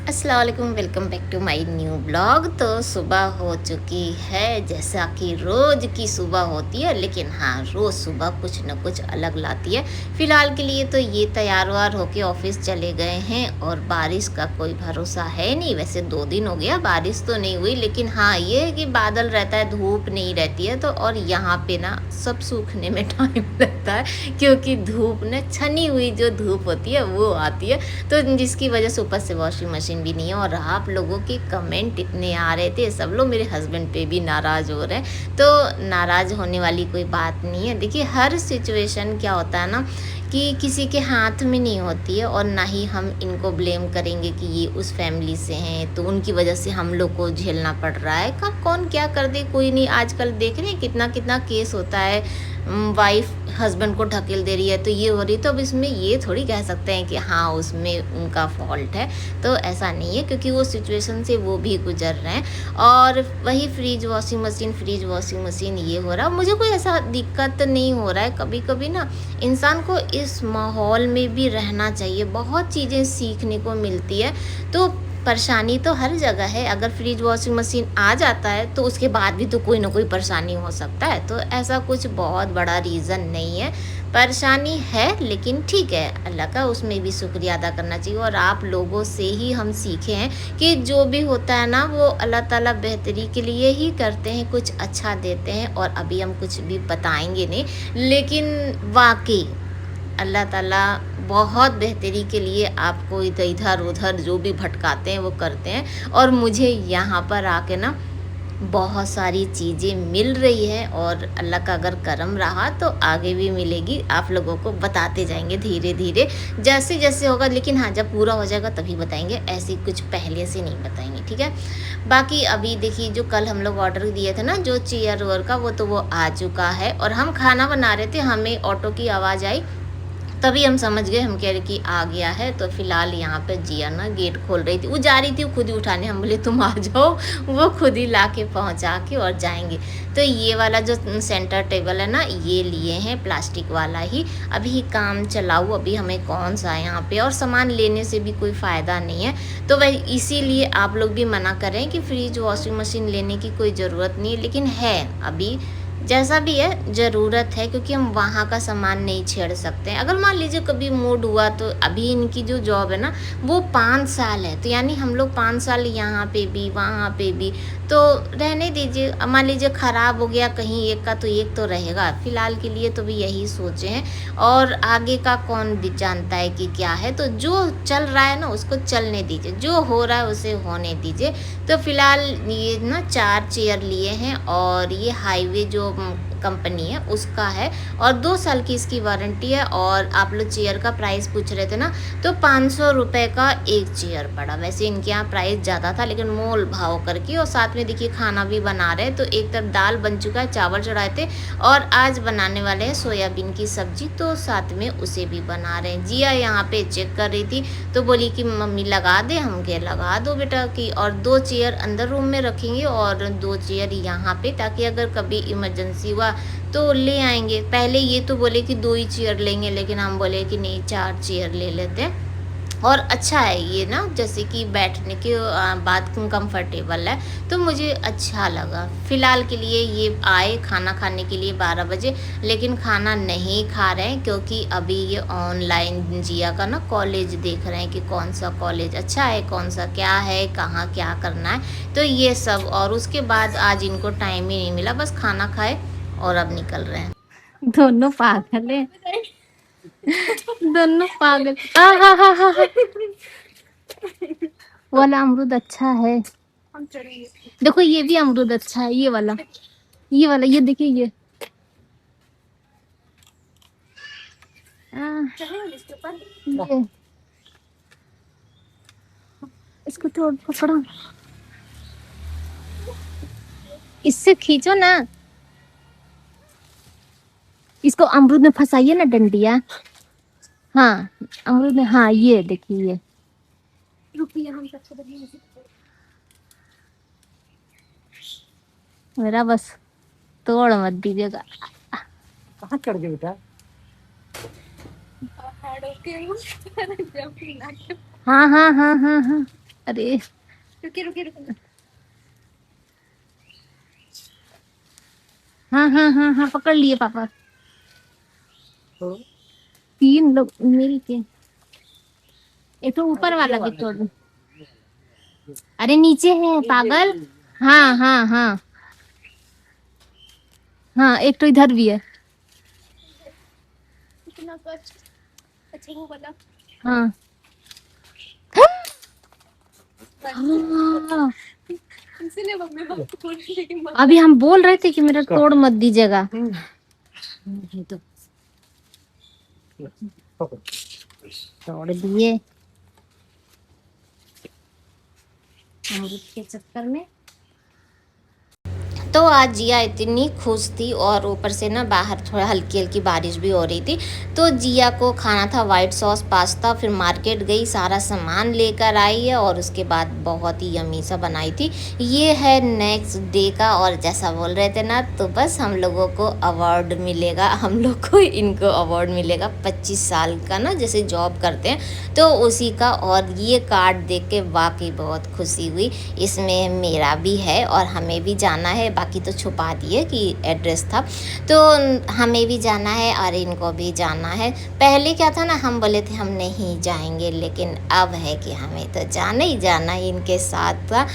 अस्सलाम वालेकुम, welcome back to my new blog. तो सुबह हो चुकी है जैसा कि रोज़ की सुबह होती है, लेकिन हाँ, रोज़ सुबह कुछ न कुछ अलग लाती है। फ़िलहाल के लिए तो ये तैयार वार होके ऑफिस चले गए हैं और बारिश का कोई भरोसा है नहीं। वैसे 2 दिन हो गया बारिश तो नहीं हुई, लेकिन हाँ, ये है कि बादल रहता है, धूप नहीं रहती है। तो और यहाँ पे ना सब सूखने में टाइम लगता है, क्योंकि धूप ने छनी हुई जो धूप होती है वो आती है। तो जिसकी वजह से ऊपर से वॉशिंग मशीन भी नहीं है। और आप लोगों के कमेंट इतने आ रहे थे, सब लोग मेरे हस्बैंड पे भी नाराज़ हो रहे हैं। तो नाराज़ होने वाली कोई बात नहीं है। देखिए, हर सिचुएशन क्या होता है ना कि किसी के हाथ में नहीं होती है, और ना ही हम इनको ब्लेम करेंगे कि ये उस फैमिली से हैं तो उनकी वजह से हम लोग को झेलना पड़ रहा है। कब कौन क्या कर दे कोई नहीं। आजकल देख रहे हैं कितना कितना केस होता है, वाइफ हस्बैंड को ढकेल दे रही है तो ये हो रही। तो अब इसमें ये थोड़ी कह सकते हैं कि हाँ, उसमें उनका फॉल्ट है। तो ऐसा नहीं है, क्योंकि वो सिचुएशन से वो भी गुजर रहे हैं। और वही फ्रिज वॉशिंग मशीन ये हो रहा है। मुझे कोई ऐसा दिक्कत नहीं हो रहा है। कभी कभी ना इंसान को इस माहौल में भी रहना चाहिए, बहुत चीज़ें सीखने को मिलती है। तो परेशानी तो हर जगह है। अगर फ्रिज वॉशिंग मशीन आ जाता है तो उसके बाद भी तो कोई ना कोई परेशानी हो सकता है। तो ऐसा कुछ बहुत बड़ा रीज़न नहीं है। परेशानी है, लेकिन ठीक है, अल्लाह का उसमें भी शुक्रिया अदा करना चाहिए। और आप लोगों से ही हम सीखे हैं कि जो भी होता है ना, वो अल्लाह ताला बेहतरी के लिए ही करते हैं, कुछ अच्छा देते हैं। और अभी हम कुछ भी बताएंगे नहीं, लेकिन वाकई अल्लाह ताला बहुत बेहतरी के लिए आपको इधर उधर जो भी भटकाते हैं वो करते हैं। और मुझे यहाँ पर आके ना बहुत सारी चीज़ें मिल रही है, और अल्लाह का अगर करम रहा तो आगे भी मिलेगी। आप लोगों को बताते जाएंगे धीरे धीरे, जैसे जैसे होगा। लेकिन हाँ, जब पूरा हो जाएगा तभी बताएंगे, ऐसे कुछ पहले से नहीं बताएंगे, ठीक है। बाकी अभी देखिए, जो कल हम लोग ऑर्डर दिए थे ना, जो चेयर वेयर का, वो तो वो आ चुका है। और हम खाना बना रहे थे, हमें ऑटो की आवाज़ आई, तभी हम समझ गए। हम कह रहे कि आ गया है। तो फिलहाल यहाँ पे जिया ना गेट खोल रही थी, वो जा रही थी, वो खुद ही उठाने। हम बोले तुम आ जाओ, वो खुद ही ला के पहुँचा के और जाएंगे। तो ये वाला जो सेंटर टेबल है ना, ये लिए हैं प्लास्टिक वाला ही। अभी काम चलाऊ, अभी हमें कौन सा है यहाँ पे, और सामान लेने से भी कोई फ़ायदा नहीं है। तो वही इसीलिए आप लोग भी मना करें कि फ्रिज वॉशिंग मशीन लेने की कोई ज़रूरत नहीं है, लेकिन है अभी जैसा भी है ज़रूरत है, क्योंकि हम वहाँ का सामान नहीं छेड़ सकते हैं। अगर मान लीजिए कभी मूड हुआ तो अभी इनकी जो जॉब है ना, वो 5 साल है। तो यानी हम लोग 5 साल यहाँ पे भी वहाँ पे भी, तो रहने दीजिए। अब मान लीजिए ख़राब हो गया कहीं एक का, तो एक तो रहेगा। फ़िलहाल के लिए तो भी यही सोचे हैं, और आगे का कौन जानता है कि क्या है। तो जो चल रहा है ना उसको चलने दीजिए, जो हो रहा है उसे होने दीजिए। तो फ़िलहाल ये ना 4 चेयर लिए हैं, और ये हाईवे जो कंपनी है उसका है, और 2 साल की इसकी वारंटी है। और आप लोग चेयर का प्राइस पूछ रहे थे ना, तो 500 रुपये का एक चेयर पड़ा। वैसे इनके यहाँ प्राइस ज़्यादा था, लेकिन मोल भाव करके। और साथ में देखिए खाना भी बना रहे हैं। तो एक तरफ दाल बन चुका है, चावल चढ़ाए थे, और आज बनाने वाले हैं सोयाबीन की सब्जी, तो साथ में उसे भी बना रहे हैं। जिया यहाँ पे चेक कर रही थी, तो बोली कि मम्मी लगा दे। हम कहे लगा दो बेटा की। और 2 चेयर अंदर रूम में रखेंगे और 2 चेयर यहाँ पे, ताकि अगर कभी इमरजेंसी हुआ तो ले आएंगे। पहले ये तो बोले कि 2 ही चेयर लेंगे, लेकिन हम बोले कि नहीं, 4 चेयर ले लेते हैं। और अच्छा है ये ना, जैसे कि बैठने के बाद कंफर्टेबल है, तो मुझे अच्छा लगा। फ़िलहाल के लिए ये आए खाना खाने के लिए 12 बजे, लेकिन खाना नहीं खा रहे हैं, क्योंकि अभी ये ऑनलाइन जिया का ना कॉलेज देख रहे हैं कि कौन सा कॉलेज अच्छा है, कौन सा क्या है, कहाँ क्या करना है। तो ये सब, और उसके बाद आज इनको टाइम ही नहीं मिला, बस खाना खाए और अब निकल रहे हैं। दोनों पागल है, दोनों पागल। हा हा हा हा। वाला अमरूद अच्छा है, देखो ये भी अमरूद अच्छा है। ये वाला ये देखिए ये। ये इसको तो पकड़ो, इससे खींचो ना, इसको अमरूद में फंसाइए ना डंडिया। हाँ, अमरूद में, हाँ ये देखिए ये। रुकिए, हम सबसे मेरा बस तोड़ मत दीजिएगा। कहाँ चढ़ गए बेटा? हाँ हाँ हाँ हाँ हाँ। अरे रुकिए रुकिए रुकिए। हाँ हाँ हाँ हाँ, पकड़ लिए पापा। 3 लोग मिल के। एक तो ऊपर वाला भी तोड़ दो। अरे नीचे है पागल। हाँ हाँ हाँ हाँ, एक तो इधर भी है। इतना कष्ट। अच्छा वो वाला। हाँ हाँ। इसलिए मम्मी बात बोल रही थी कि अभी हम बोल रहे थे कि मेरा तोड़ मत दीजिएगा। तो तोड़ दिए अमरूद के चक्कर में। तो आज जिया इतनी खुश थी और ऊपर से ना बाहर थोड़ा हल्की हल्की बारिश भी हो रही थी। तो जिया को खाना था वाइट सॉस पास्ता। फिर मार्केट गई, सारा सामान लेकर आई है और उसके बाद बहुत ही यम्मी सा बनाई थी। ये है नेक्स्ट डे का, और जैसा बोल रहे थे ना, तो बस हम लोगों को अवार्ड मिलेगा, हम लोग को इनको अवार्ड मिलेगा 25 साल का ना, जैसे जॉब करते हैं तो उसी का। और ये कार्ड देख के वाकई बहुत खुशी हुई। इसमें मेरा भी है और हमें भी जाना है, बाकी तो छुपा दिए कि एड्रेस था। तो हमें भी जाना है और इनको भी जाना है। पहले क्या था ना, हम बोले थे हम नहीं जाएंगे, लेकिन अब है कि हमें तो जाना ही जाना है इनके साथ था।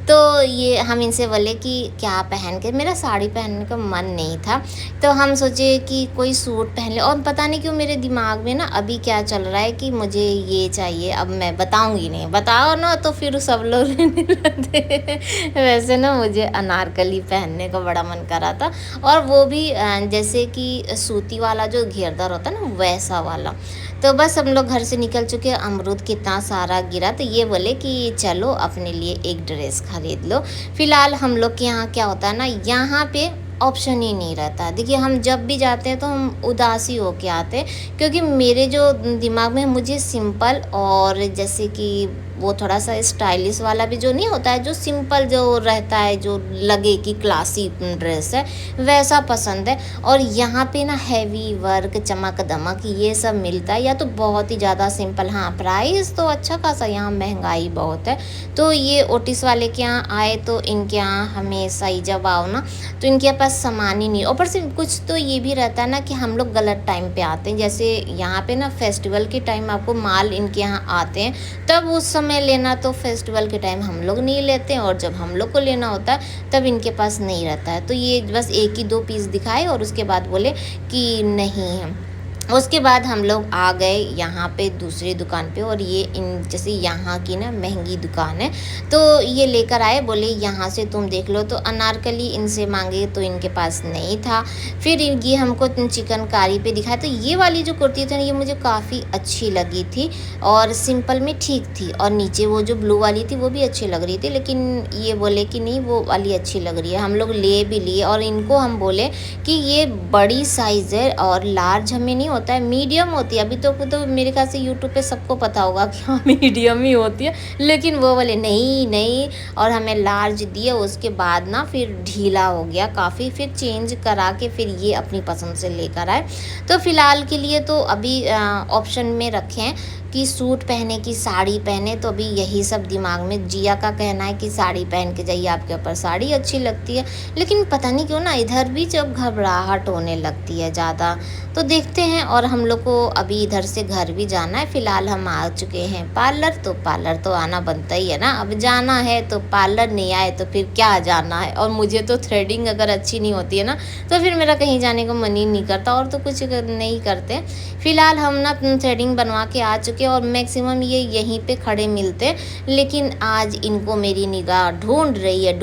तो ये हम इनसे बोले कि क्या पहन के, मेरा साड़ी पहनने का मन नहीं था, तो हम सोचे कि कोई सूट पहन ले। और पता नहीं क्यों मेरे दिमाग में ना अभी क्या चल रहा है कि मुझे ये चाहिए। अब मैं बताऊंगी नहीं, बताओ ना तो फिर सब लोग लेने लगते। वैसे ना मुझे अनारकली पहनने का बड़ा मन करा था, और वो भी जैसे कि सूती वाला जो घेरदार होता है ना, वैसा वाला। तो बस हम लोग घर से निकल चुके, अमरूद कितना सारा गिरा, तो ये बोले कि चलो अपने लिए एक ड्रेस खरीद लो। फिलहाल हम लोग के यहाँ क्या होता है ना, यहाँ पे ऑप्शन ही नहीं रहता। देखिए हम जब भी जाते हैं तो हम उदासी होके आते हैं, क्योंकि मेरे जो दिमाग में मुझे सिंपल और जैसे कि वो थोड़ा सा स्टाइलिश वाला भी जो नहीं होता है, जो सिंपल जो रहता है, जो लगे कि क्लासी ड्रेस है, वैसा पसंद है। और यहाँ पे ना हैवी वर्क, चमक दमक ये सब मिलता है, या तो बहुत ही ज़्यादा सिंपल। हाँ प्राइस तो अच्छा खासा, यहाँ महंगाई बहुत है। तो ये ओटिस वाले के यहाँ आए तो इनके यहाँ हमेशा ही जब आओ ना तो इनके पास सामान ही नहीं। ऊपर से कुछ तो ये भी रहता है ना कि हम लोग गलत टाइम पे आते हैं। जैसे यहाँ पे ना फेस्टिवल के टाइम आपको माल इनके यहाँ आते हैं, तब उस समय लेना, तो फेस्टिवल के टाइम हम लोग नहीं लेते हैं, और जब हम लोग को लेना होता है तब इनके पास नहीं रहता है। तो ये बस एक ही 2 पीस दिखाए और उसके बाद बोले कि नहीं है। उसके बाद हम लोग आ गए यहाँ पे दूसरी दुकान पे, और ये इन जैसे यहाँ की ना महंगी दुकान है, तो ये लेकर आए, बोले यहाँ से तुम देख लो। तो अनारकली इनसे मांगे तो इनके पास नहीं था। फिर ये हमको चिकनकारी पे दिखाया, तो ये वाली जो कुर्ती थी ना, ये मुझे काफ़ी अच्छी लगी थी और सिंपल में ठीक थी, और नीचे वो जो ब्लू वाली थी वो भी अच्छी लग रही थी, लेकिन ये बोले कि नहीं वो वाली अच्छी लग रही है। हम लोग ले भी लिए, और इनको हम बोले कि ये बड़ी साइज़ है और लार्ज हमें नहीं होता है, मीडियम होती है। अभी तो मेरे ख्याल से यूट्यूब पे सबको पता होगा कि हाँ मीडियम ही होती है, लेकिन वो बोले नहीं नहीं, और हमें लार्ज दिए। उसके बाद ना फिर ढीला हो गया काफ़ी, फिर चेंज करा के फिर ये अपनी पसंद से लेकर आए। तो फ़िलहाल के लिए तो अभी ऑप्शन में रखे हैं कि सूट पहने की साड़ी पहने, तो अभी यही सब दिमाग में। जिया का कहना है कि साड़ी पहन के जाइए, आपके ऊपर साड़ी अच्छी लगती है, लेकिन पता नहीं क्यों ना इधर भी जब घबराहट होने लगती है ज़्यादा। तो देखते हैं। और हम लोग को अभी इधर से घर भी जाना है। फ़िलहाल हम आ चुके हैं पार्लर, तो पार्लर तो आना बनता ही है ना, अब जाना है तो। पार्लर नहीं आए तो फिर क्या जाना है। और मुझे तो थ्रेडिंग अगर अच्छी नहीं होती है ना, तो फिर मेरा कहीं जाने का मन ही नहीं करता, और तो कुछ नहीं करते। फ़िलहाल हम ना थ्रेडिंग बनवा के आ चुके हैं, और मैक्सिमम ये यहीं पे खड़े मिलते हैं, लेकिन आज इनको मेरी निगाह ढूंढ रही है,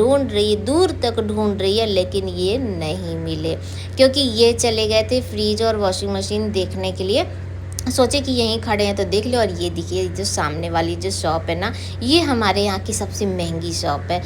दूर तक ढूंढ रही है, लेकिन ये नहीं मिले, क्योंकि ये चले गए थे फ्रिज और वॉशिंग मशीन देखने के लिए। सोचे कि यहीं खड़े हैं तो देख लो। और ये देखिए जो सामने वाली जो शॉप है ना, ये हमारे यहाँ की सबसे महंगी शॉप है।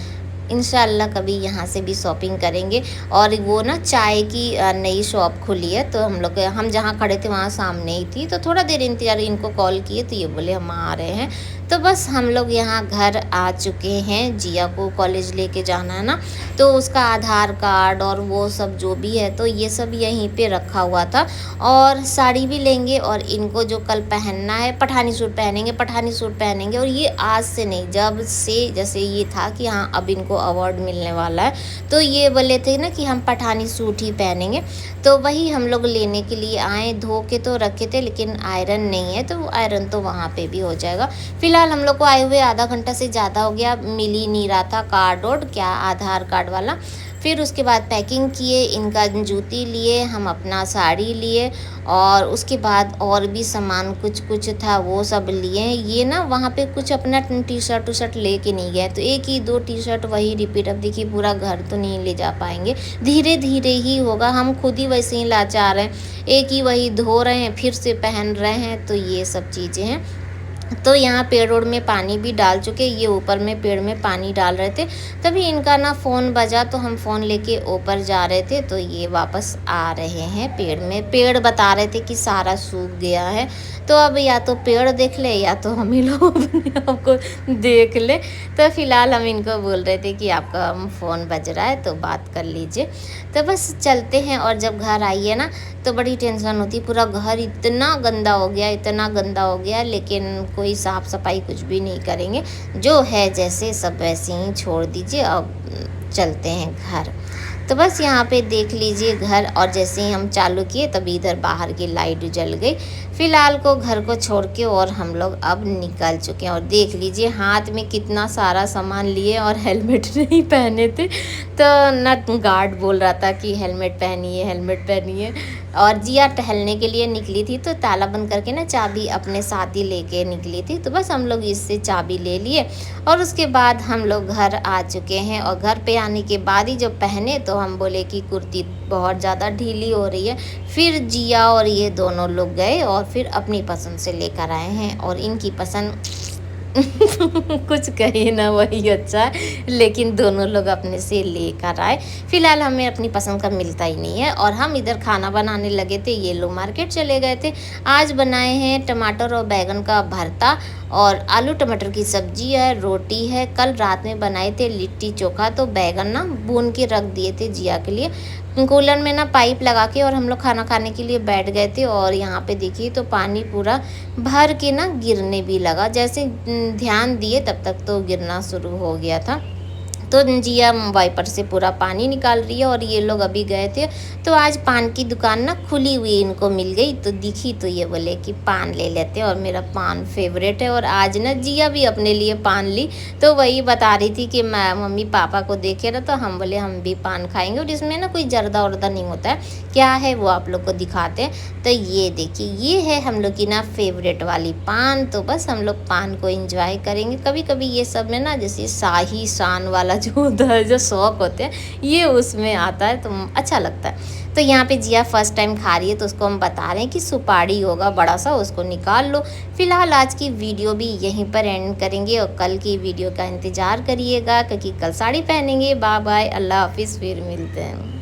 इंशाल्लाह कभी यहाँ से भी शॉपिंग करेंगे। और वो ना चाय की नई शॉप खुली है, तो हम जहाँ खड़े थे वहाँ सामने ही थी, तो थोड़ा देर इंतज़ार, इनको कॉल किए तो ये बोले हम आ रहे हैं। तो बस हम लोग यहाँ घर आ चुके हैं। जिया को कॉलेज लेके जाना है ना, तो उसका आधार कार्ड और वो सब जो भी है तो ये सब यहीं पे रखा हुआ था। और साड़ी भी लेंगे और इनको जो कल पहनना है पठानी सूट पहनेंगे। और ये आज से नहीं, जब से जैसे ये था कि हाँ अब इनको अवार्ड मिलने वाला है, तो ये बोले थे ना कि हम पठानी सूट ही पहनेंगे। तो वही हम लोग लेने के लिए आए। धो के तो रखे थे लेकिन आयरन नहीं है, तो आयरन तो वहाँ पे भी हो जाएगा। फिलहाल हम लोग को आए हुए आधा घंटा से ज़्यादा हो गया, मिल ही नहीं रहा था कार्ड वोर्ड, क्या आधार कार्ड वाला। फिर उसके बाद पैकिंग किए, इनका जूती लिए, हम अपना साड़ी लिए और उसके बाद और भी सामान कुछ कुछ था वो सब लिए। ये ना वहाँ पे कुछ अपना टी शर्ट लेके नहीं गए, तो एक ही 2 टी शर्ट वही रिपीट। अब देखिए पूरा घर तो नहीं ले जा पाएंगे, धीरे धीरे ही होगा। हम खुद ही वैसे ही लाचार हैं, एक ही वही धो रहे हैं फिर से पहन रहे हैं, तो ये सब चीज़ें हैं। तो यहाँ पेड़ ओड़ में पानी भी डाल चुके, ये ऊपर में पेड़ में पानी डाल रहे थे। तभी इनका ना फ़ोन बजा, तो हम फ़ोन लेके ऊपर जा रहे थे, तो ये वापस आ रहे हैं पेड़ में। पेड़ बता रहे थे कि सारा सूख गया है, तो अब या तो पेड़ देख ले या तो हम ही लोग अपने आप को देख ले। तो फिलहाल हम इनको बोल रहे थे कि आपका फ़ोन बज रहा है तो बात कर लीजिए। तो बस चलते हैं। और जब घर आइए ना तो बड़ी टेंशन होती, पूरा घर इतना गंदा हो गया, लेकिन कोई साफ़ सफाई कुछ भी नहीं करेंगे, जो है जैसे सब वैसे ही छोड़ दीजिए। अब चलते हैं घर। तो बस यहाँ पे देख लीजिए घर, और जैसे ही हम चालू किए तभी इधर बाहर की लाइट जल गई। फ़िलहाल को घर को छोड़ के और हम लोग अब निकल चुके हैं। और देख लीजिए हाथ में कितना सारा सामान लिए और हेलमेट नहीं पहने थे, तो ना गार्ड बोल रहा था कि हेलमेट पहनिए। और जिया टहलने के लिए निकली थी, तो ताला बंद करके ना चाबी अपने साथ ही लेके निकली थी। तो बस हम लोग इससे चाबी ले लिए और उसके बाद हम लोग घर आ चुके हैं। और घर पे आने के बाद ही जब पहने तो हम बोले कि कुर्ती बहुत ज़्यादा ढीली हो रही है। फिर जिया और ये दोनों लोग गए और फिर अपनी पसंद से लेकर आए हैं। और इनकी पसंद कुछ कहे ना वही अच्छा है, लेकिन दोनों लोग अपने से लेकर आए। फिलहाल हमें अपनी पसंद का मिलता ही नहीं है। और हम इधर खाना बनाने लगे थे, ये लोग मार्केट चले गए थे। आज बनाए हैं टमाटर और बैगन का भरता और आलू टमाटर की सब्जी है, रोटी है। कल रात में बनाए थे लिट्टी चोखा, तो बैगन ना भून के रख दिए थे जिया के लिए कूलर में ना पाइप लगा के। और हम लोग खाना खाने के लिए बैठ गए थे। और यहाँ पे देखिए तो पानी पूरा भर के ना गिरने भी लगा, जैसे ध्यान दिए तब तक तो गिरना शुरू हो गया था। तो जिया वाइपर से पूरा पानी निकाल रही है। और ये लोग अभी गए थे, तो आज पान की दुकान ना खुली हुई इनको मिल गई, तो दिखी तो ये बोले कि पान ले लेते हैं। और मेरा पान फेवरेट है। और आज ना जिया भी अपने लिए पान ली, तो वही बता रही थी कि मैं मम्मी पापा को देखे ना, तो हम बोले हम भी पान खाएंगे। और इसमें ना कोई जर्दा वर्दा नहीं होता है, क्या है वो आप लोग को दिखाते हैं। तो ये देखिए ये है हम लोग की ना फेवरेट वाली पान। तो बस हम लोग पान को एंजॉय करेंगे। कभी कभी ये सब में ना जैसे शाही शान वाला जो होता है, जो शौक होते हैं, ये उसमें आता है, तो अच्छा लगता है। तो यहाँ पे जिया फर्स्ट टाइम खा रही है, तो उसको हम बता रहे हैं कि सुपारी होगा बड़ा सा, उसको निकाल लो। फिलहाल आज की वीडियो भी यहीं पर एंड करेंगे और कल की वीडियो का इंतज़ार करिएगा, क्योंकि कल साड़ी पहनेंगे। बाय बाय, अल्लाह हाफिज़, फिर मिलते हैं।